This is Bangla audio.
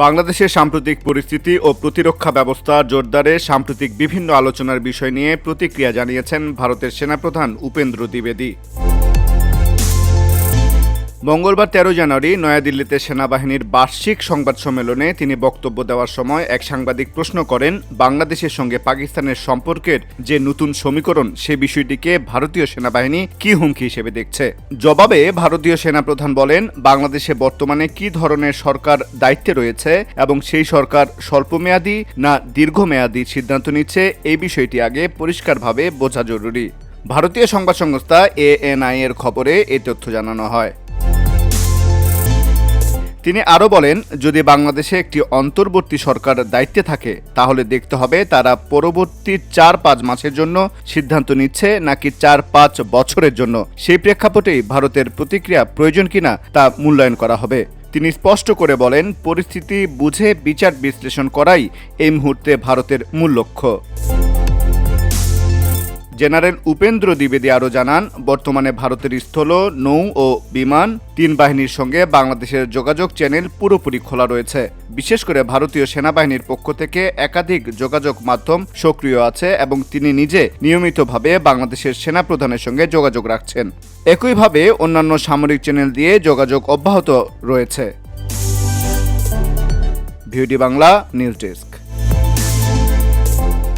বাংলাদেশের সাম্প্রতিক পরিস্থিতি ও প্রতিরক্ষা ব্যবস্থা জোরদারে সাম্প্রতিক বিভিন্ন আলোচনার বিষয় নিয়ে প্রতিক্রিয়া জানিয়েছেন ভারতের সেনাপ্রধান উপেন্দ্র দ্বিবেদী। মঙ্গলবার ১৩ জানুয়ারি নয়াদিল্লিতে সেনাবাহিনীর বার্ষিক সংবাদ সম্মেলনে তিনি বক্তব্য দেওয়ার সময় এক সাংবাদিক প্রশ্ন করেন, বাংলাদেশের সঙ্গে পাকিস্তানের সম্পর্কের যে নতুন সমীকরণ সে বিষয়টিকে ভারতীয় সেনাবাহিনী কি হুমকি হিসেবে দেখছে। জবাবে ভারতীয় সেনাপ্রধান বলেন, বাংলাদেশে বর্তমানে কি ধরনের সরকার দায়িত্বে রয়েছে এবং সেই সরকার স্বল্পমেয়াদী না দীর্ঘমেয়াদী সিদ্ধান্ত নিচ্ছে এই বিষয়টি আগে পরিষ্কারভাবে বোঝা জরুরি। ভারতীয় সংবাদ সংস্থা ANI এর খবরে এই তথ্য জানানো হয়। তিনি আরও বলেন, যদি বাংলাদেশে একটি অন্তর্বর্তী সরকার দায়িত্বে থাকে তাহলে দেখতে হবে তারা পরবর্তী ৪-৫ মাসের জন্য সিদ্ধান্ত নিচ্ছে নাকি ৪-৫ বছরের জন্য। সেই প্রেক্ষাপটেই ভারতের প্রতিক্রিয়া প্রয়োজন কিনা তা মূল্যায়ন করা হবে। তিনি স্পষ্ট করে বলেন, পরিস্থিতি বুঝে বিচার বিশ্লেষণ করাই এই মুহূর্তে ভারতের মূল লক্ষ্য। জেনারেল উপেন্দ্র দ্বিবেদী আরও জানান, বর্তমানে ভারতের স্থল, নৌ ও বিমান ৩ বাহিনীর সঙ্গে বাংলাদেশের যোগাযোগ চ্যানেল পুরোপুরি খোলা রয়েছে। বিশেষ করে ভারতীয় সেনাবাহিনীর পক্ষ থেকে একাধিক যোগাযোগ মাধ্যম সক্রিয় আছে এবং তিনি নিজে নিয়মিতভাবে বাংলাদেশের সেনাপ্রধানের সঙ্গে যোগাযোগ রাখছেন। একইভাবে অন্যান্য সামরিক চ্যানেল দিয়ে যোগাযোগ অব্যাহত রয়েছে। VOD Bangla news desk.